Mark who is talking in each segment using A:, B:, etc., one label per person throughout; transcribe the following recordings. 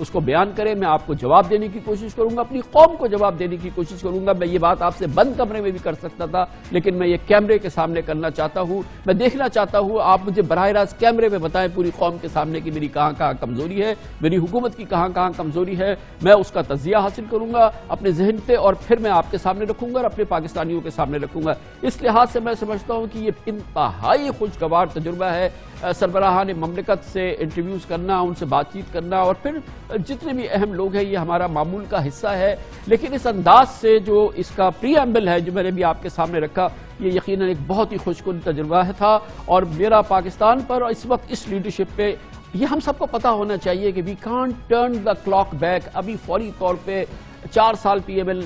A: اس کو بیان کریں, میں آپ کو جواب دینے کی کوشش کروں گا, اپنی قوم کو جواب دینے کی کوشش کروں گا. میں یہ بات آپ سے بند کمرے میں بھی کر سکتا تھا, لیکن میں یہ کیمرے کے سامنے کرنا چاہتا ہوں. میں دیکھنا چاہتا ہوں, آپ مجھے براہ راست کیمرے میں بتائیں پوری قوم کے سامنے کہ میری کہاں کہاں کمزوری ہے, میری حکومت کی کہاں کہاں کمزوری ہے. میں اس کا تجزیہ حاصل کروں گا اپنے ذہن پہ, اور پھر میں آپ کے سامنے رکھوں گا اور اپنے پاکستانیوں کے سامنے رکھوں گا. اس لحاظ سے میں سمجھتا ہوں کہ یہ انتہائی خوشگوار تجربہ ہے, سربراہان مملکت سے انٹرویوز کرنا, ان سے بات چیت کرنا, اور پھر جتنے بھی اہم لوگ ہیں, یہ ہمارا معمول کا حصہ ہے. لیکن اس انداز سے جو اس کا پری ایمبل ہے جو میں نے بھی آپ کے سامنے رکھا, یہ یقیناً ایک بہت ہی خوشکن تجربہ تھا. اور میرا پاکستان پر اس وقت اس لیڈرشپ پہ یہ ہم سب کو پتہ ہونا چاہیے کہ we can't turn the clock back. ابھی فوری طور پہ 4 سال پی ایم ایل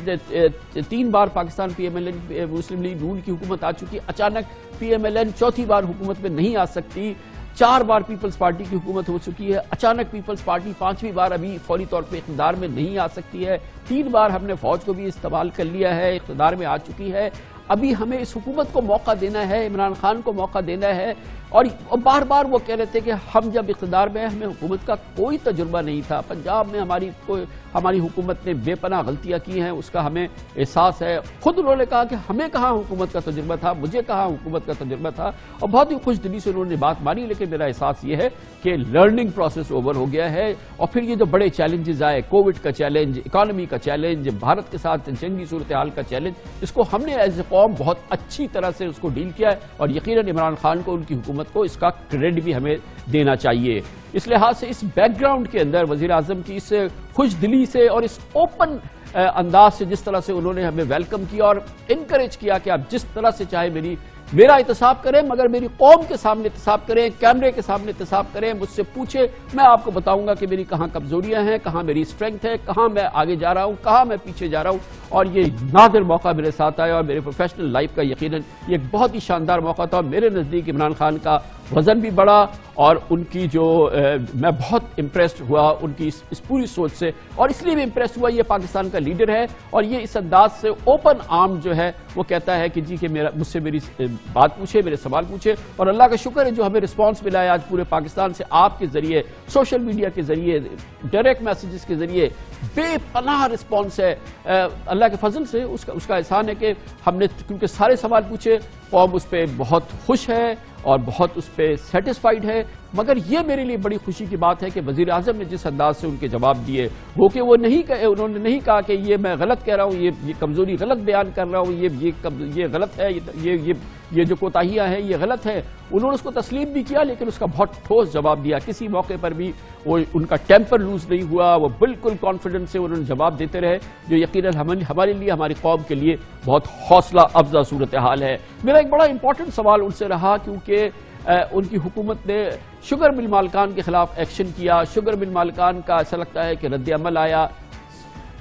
A: 3 بار Pakistan P M L N Muslim League Noon کی حکومت آ چکی, اچانک پی ایم ایل این چوتھی بار حکومت میں نہیں آ سکتی. 4 بار پیپلز پارٹی کی حکومت ہو چکی ہے, اچانک پیپلز پارٹی 5ویں بار ابھی فوری طور پہ اقتدار میں نہیں آ سکتی ہے. 3 بار ہم نے فوج کو بھی استعمال کر لیا ہے, اقتدار میں آ چکی ہے. ابھی ہمیں اس حکومت کو موقع دینا ہے, عمران خان کو موقع دینا ہے. اور بار بار وہ کہہ رہے تھے کہ ہم جب اقتدار میں ہیں ہمیں حکومت کا کوئی تجربہ نہیں تھا, پنجاب میں ہماری حکومت نے بے پناہ غلطیاں کی ہیں, اس کا ہمیں احساس ہے. خود انہوں نے کہا کہ ہمیں کہاں حکومت کا تجربہ تھا, مجھے کہاں حکومت کا تجربہ تھا, اور بہت ہی خوش دلی سے انہوں نے بات مانی. لیکن میرا احساس یہ ہے کہ لرننگ پروسیس اوور ہو گیا ہے. اور پھر یہ جو بڑے چیلنجز آئے, کووڈ کا چیلنج, اکانومی کا چیلنج, بھارت کے ساتھ جنگی صورتحال کا چیلنج, اس کو ہم نے ایز اے قوم بہت اچھی طرح سے اس کو ڈیل کیا ہے. اور یقیناً عمران خان کو, ان کی حکومت کو اس کا کریڈٹ بھی ہمیں دینا چاہیے. اس لحاظ سے اس بیک گراؤنڈ کے اندر وزیر اعظم کی اس خوش دلی سے اور اس اوپن انداز سے جس طرح سے انہوں نے ہمیں ویلکم کیا اور انکریج کیا کہ آپ جس طرح سے چاہے میرا احتساب کریں, مگر میری قوم کے سامنے احتساب کریں, کیمرے کے سامنے احتساب کریں, مجھ سے پوچھیں, میں آپ کو بتاؤں گا کہ میری کہاں کمزوریاں ہیں, کہاں میری اسٹرینگتھ ہے, کہاں میں آگے جا رہا ہوں, کہاں میں پیچھے جا رہا ہوں. اور یہ نادر موقع میرے ساتھ آیا, اور میرے پروفیشنل لائف کا یقیناً یہ ایک بہت ہی شاندار موقع تھا. میرے نزدیک عمران خان کا وزن بھی بڑا, اور ان کی جو میں بہت امپریسڈ ہوا ان کی اس پوری سوچ سے, اور اس لیے بھی امپریسڈ ہوا, یہ پاکستان کا لیڈر ہے, اور یہ اس انداز سے اوپن آرم جو ہے وہ کہتا ہے کہ جی کہ مجھ سے میری بات پوچھے, میرے سوال پوچھے. اور اللہ کا شکر ہے جو ہمیں رسپانس ملا ہے آج پورے پاکستان سے, آپ کے ذریعے, سوشل میڈیا کے ذریعے, ڈائریکٹ میسیجز کے ذریعے بے پناہ رسپانس ہے. اللہ کے فضل سے اس کا احسان ہے کہ ہم نے کیونکہ سارے سوال پوچھے, قوم اس پہ بہت خوش ہے اور بہت اس پہ سیٹسفائیڈ ہے. مگر یہ میرے لیے بڑی خوشی کی بات ہے کہ وزیر اعظم نے جس انداز سے ان کے جواب دیے, وہ کہ انہوں نے نہیں کہا کہ یہ میں غلط کہہ رہا ہوں, یہ کمزوری غلط بیان کر رہا ہوں, یہ غلط ہے, یہ جو کوتاہیاں ہیں یہ غلط ہے. انہوں نے اس کو تسلیم بھی کیا, لیکن اس کا بہت ٹھوس جواب دیا. کسی موقع پر بھی وہ ان کا ٹیمپر لوز نہیں ہوا, وہ بالکل کانفیڈنس سے انہوں نے جواب دیتے رہے, جو یقیناً ہمارے لیے, ہماری قوم کے لیے بہت حوصلہ افزا صورتحال ہے. میرا ایک بڑا امپورٹنٹ سوال ان سے رہا, کیونکہ ان کی حکومت نے شوگر مل مالکان کے خلاف ایکشن کیا. شوگر مل مالکان کا ایسا لگتا ہے کہ رد عمل آیا.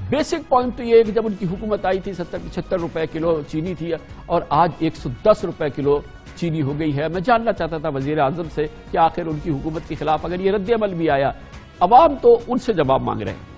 A: بیسک پوائنٹ تو یہ ہے کہ جب ان کی حکومت آئی تھی 70-75 روپے کلو چینی تھی, اور آج 110 روپے کلو چینی ہو گئی ہے. میں جاننا چاہتا تھا وزیر اعظم سے کہ آخر ان کی حکومت کے خلاف اگر یہ رد عمل بھی آیا, عوام تو ان سے جواب مانگ رہے ہیں.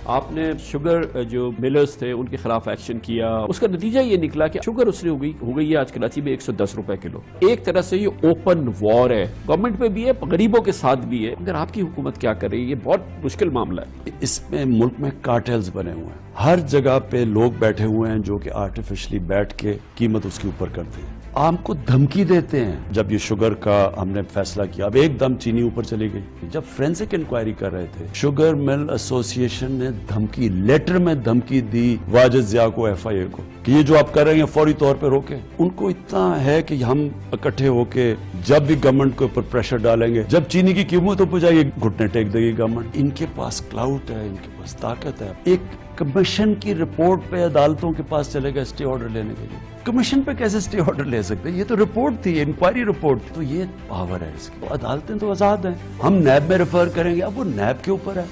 A: آپ نے شوگر جو ملرز تھے ان کے خلاف ایکشن کیا, اس کا نتیجہ یہ نکلا کہ شوگر اس نے ہو گئی ہے آج کراچی میں 110 روپے کلو. ایک طرح سے یہ اوپن وار ہے, گورنمنٹ پہ بھی ہے, غریبوں کے ساتھ بھی ہے. اگر آپ کی حکومت کیا کر رہی ہے, یہ بہت مشکل معاملہ ہے.
B: اس میں ملک میں کارٹیلز بنے ہوئے ہیں, ہر جگہ پہ لوگ بیٹھے ہوئے ہیں جو کہ آرٹیفیشلی بیٹھ کے قیمت اس کے اوپر کرتے ہیں, عام کو دھمکی دیتے ہیں. جب یہ شوگر کا ہم نے فیصلہ کیا, اب ایک دم چینی اوپر چلی گئی. جب فورینسک انکوائری کر رہے تھے, شوگر مل ایسوسی ایشن نے دھمکی, لیٹر میں دھمکی دی واجد ضیاء کو, ایف آئی اے کو, کہ یہ جو آپ کر رہے ہیں فوری طور پہ روکیں. ان کو اتنا ہے کہ ہم اکٹھے ہو کے جب بھی گورنمنٹ کے اوپر پریشر ڈالیں گے, جب چینی کی قیمتوں پہ جائے گھٹنے ٹیک دے گی گورنمنٹ. ان کے پاس کلاؤٹ ہے, ان کے پاس طاقت ہے. ایک کمیشن کی رپورٹ پہ عدالتوں کے پاس چلے گا اسٹے آرڈر لینے کے لیے. کمیشن پہ کیسے اسٹے آرڈر لے سکتے ہیں؟ یہ تو رپورٹ تھی, انکوائری رپورٹ تھی. تو یہ پاور ہے اس کی. عدالتیں تو آزاد ہیں, ہم نیب میں ریفر کریں گے, اب وہ نیب کے اوپر ہے.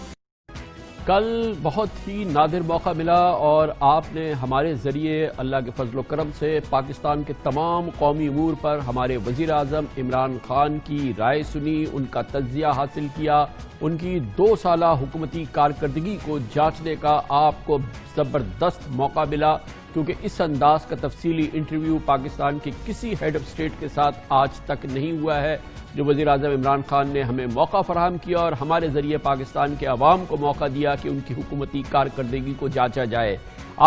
A: کل بہت ہی نادر موقع ملا, اور آپ نے ہمارے ذریعے اللہ کے فضل و کرم سے پاکستان کے تمام قومی امور پر ہمارے وزیر اعظم عمران خان کی رائے سنی, ان کا تجزیہ حاصل کیا, ان کی 2 سالہ حکومتی کارکردگی کو جانچنے کا آپ کو زبردست موقع ملا. کیونکہ اس انداز کا تفصیلی انٹرویو پاکستان کے کسی ہیڈ آف اسٹیٹ کے ساتھ آج تک نہیں ہوا ہے. جو وزیر اعظم عمران خان نے ہمیں موقع فراہم کیا اور ہمارے ذریعے پاکستان کے عوام کو موقع دیا کہ ان کی حکومتی کارکردگی کو جانچا جائے۔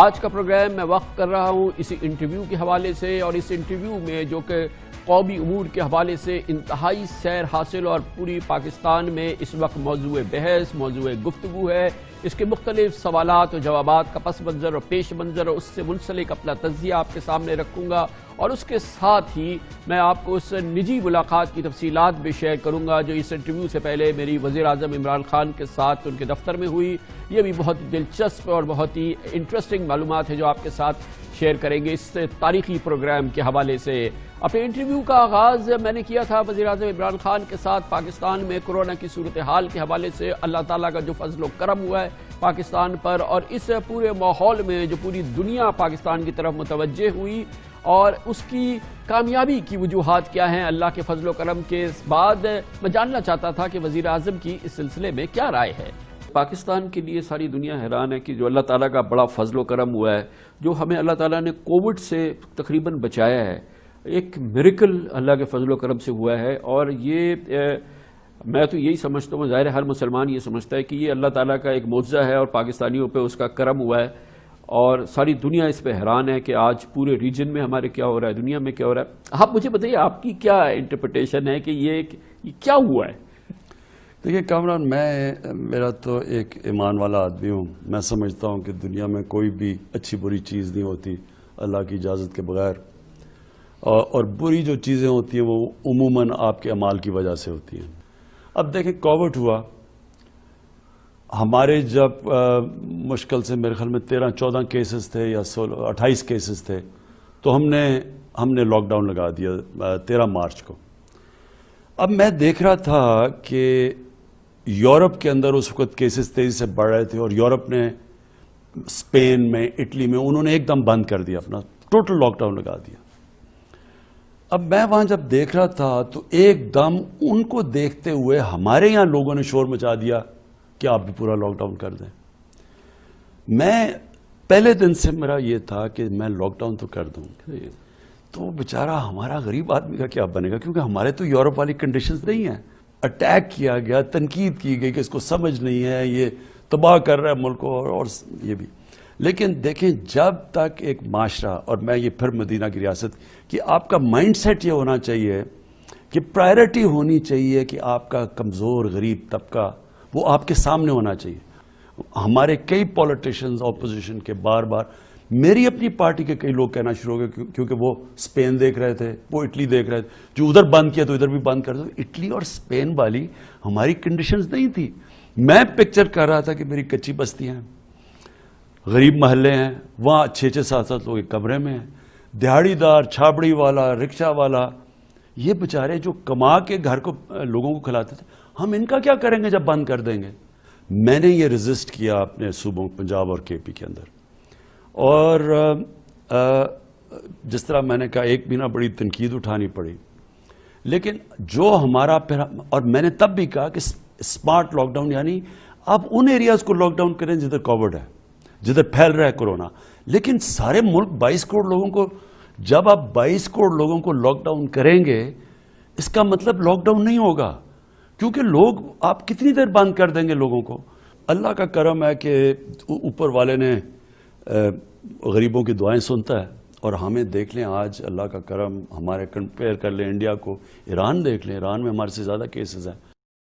A: آج کا پروگرام میں وقف کر رہا ہوں اسی انٹرویو کے حوالے سے، اور اس انٹرویو میں جو کہ قومی امور کے حوالے سے انتہائی سیر حاصل اور پوری پاکستان میں اس وقت موضوع بحث، موضوع گفتگو ہے، اس کے مختلف سوالات اور جوابات کا پس منظر اور پیش منظر اور اس سے منسلک اپنا تجزیہ آپ کے سامنے رکھوں گا، اور اس کے ساتھ ہی میں آپ کو اس نجی ملاقات کی تفصیلات بھی شیئر کروں گا جو اس انٹرویو سے پہلے میری وزیر اعظم عمران خان کے ساتھ ان کے دفتر میں ہوئی۔ یہ بھی بہت دلچسپ اور بہت ہی انٹرسٹنگ معلومات ہے جو آپ کے ساتھ شیئر کریں گے اس تاریخی پروگرام کے حوالے سے۔ اپنے انٹرویو کا آغاز میں نے کیا تھا وزیر اعظم عمران خان کے ساتھ پاکستان میں کورونا کی صورتحال کے حوالے سے، اللہ تعالیٰ کا جو فضل و کرم ہوا ہے پاکستان پر، اور اس پورے ماحول میں جو پوری دنیا پاکستان کی طرف متوجہ ہوئی اور اس کی کامیابی کی وجوہات کیا ہیں اللہ کے فضل و کرم کے بعد، میں جاننا چاہتا تھا کہ وزیر اعظم کی اس سلسلے میں کیا رائے ہے۔ پاکستان کے لیے ساری دنیا حیران ہے کہ جو اللہ تعالیٰ کا بڑا فضل و کرم ہوا ہے، جو ہمیں اللہ تعالیٰ نے کووڈ سے تقریباً بچایا ہے، ایک میریکل اللہ کے فضل و کرم سے ہوا ہے، اور یہ میں تو یہی سمجھتا ہوں، ظاہر ہر مسلمان یہ سمجھتا ہے کہ یہ اللہ تعالیٰ کا ایک معجزہ ہے اور پاکستانیوں پہ اس کا کرم ہوا ہے، اور ساری دنیا اس پہ حیران ہے کہ آج پورے ریجن میں ہمارے کیا ہو رہا ہے، دنیا میں کیا ہو رہا ہے۔ آپ مجھے بتائیے آپ کی کیا انٹرپریٹیشن ہے کہ یہ کیا ہوا ہے؟
B: دیکھیے کامران، میرا تو ایک ایمان والا آدمی ہوں، میں سمجھتا ہوں کہ دنیا میں کوئی بھی اچھی بری چیز نہیں ہوتی اللہ کی اجازت کے بغیر، اور بری جو چیزیں ہوتی ہیں وہ عموماً آپ کے اعمال کی وجہ سے ہوتی ہیں۔ اب دیکھیں کووڈ ہوا، ہمارے جب مشکل سے میرے خیال میں 13-14 کیسز تھے یا 28 کیسز تھے، تو ہم نے لاک ڈاؤن لگا دیا 13 مارچ کو۔ اب میں دیکھ رہا تھا کہ یورپ کے اندر اس وقت کیسز تیزی سے بڑھ رہے تھے، اور یورپ نے اسپین میں، اٹلی میں، انہوں نے ایک دم بند کر دیا، اپنا ٹوٹل لاک ڈاؤن لگا دیا۔ اب میں وہاں جب دیکھ رہا تھا تو ایک دم ان کو دیکھتے ہوئے ہمارے یہاں لوگوں نے شور مچا دیا کہ آپ بھی پورا لاک ڈاؤن کر دیں۔ میں پہلے دن سے میرا یہ تھا کہ میں لاک ڈاؤن تو کر دوں، تو بیچارہ ہمارا غریب آدمی کا کیا بنے گا، کیونکہ ہمارے تو یورپ والی کنڈیشنز نہیں ہیں۔ اٹیک کیا گیا، تنقید کی گئی کہ اس کو سمجھ نہیں ہے، یہ تباہ کر رہا ہے ملک کو، اور یہ بھی۔ لیکن دیکھیں جب تک ایک معاشرہ، اور میں یہ پھر مدینہ کی ریاست، کہ آپ کا مائنڈ سیٹ یہ ہونا چاہیے کہ پرائرٹی ہونی چاہیے کہ آپ کا کمزور غریب طبقہ وہ آپ کے سامنے ہونا چاہیے۔ ہمارے کئی پولیٹیشنز اپوزیشن کے بار بار، میری اپنی پارٹی کے کئی لوگ کہنا شروع ہو گئے، کیونکہ وہ اسپین دیکھ رہے تھے، وہ اٹلی دیکھ رہے تھے، جو ادھر بند کیا تو ادھر بھی بند کر دو۔ اٹلی اور اسپین والی ہماری کنڈیشنز نہیں تھی۔ میں پکچر کر رہا تھا کہ میری کچی بستیاں ہیں، غریب محلے ہیں، وہاں 6-7 لوگ ایک کمرے میں ہیں، دیہڑی دار، چھابڑی والا، رکشہ والا، یہ بیچارے جو کما کے گھر کو لوگوں کو کھلاتے تھے، ہم ان کا کیا کریں گے جب بند کر دیں گے؟ میں نے یہ ریزسٹ کیا اپنے صوبوں پنجاب اور کے پی کے اندر، اور جس طرح میں نے کہا ایک بھی نہ بڑی تنقید اٹھانی پڑی، لیکن جو ہمارا پھر، اور میں نے تب بھی کہا کہ اسمارٹ لاک ڈاؤن، یعنی آپ ان ایریاز کو لاک ڈاؤن کریں جدھر کووڈ ہے، جدھر پھیل رہا ہے کورونا، لیکن سارے ملک 22 کروڑ لوگوں کو، جب آپ 22 کروڑ لوگوں کو لاک ڈاؤن کریں گے، اس کا مطلب لاک ڈاؤن نہیں ہوگا، کیونکہ لوگ آپ کتنی دیر بند کر دیں گے لوگوں کو؟ اللہ کا کرم ہے کہ اوپر والے نے غریبوں کی دعائیں سنتا ہے، اور ہمیں دیکھ لیں آج اللہ کا کرم، ہمارے کمپیئر کر لیں انڈیا کو، ایران دیکھ لیں، ایران میں ہمارے سے زیادہ کیسز ہیں۔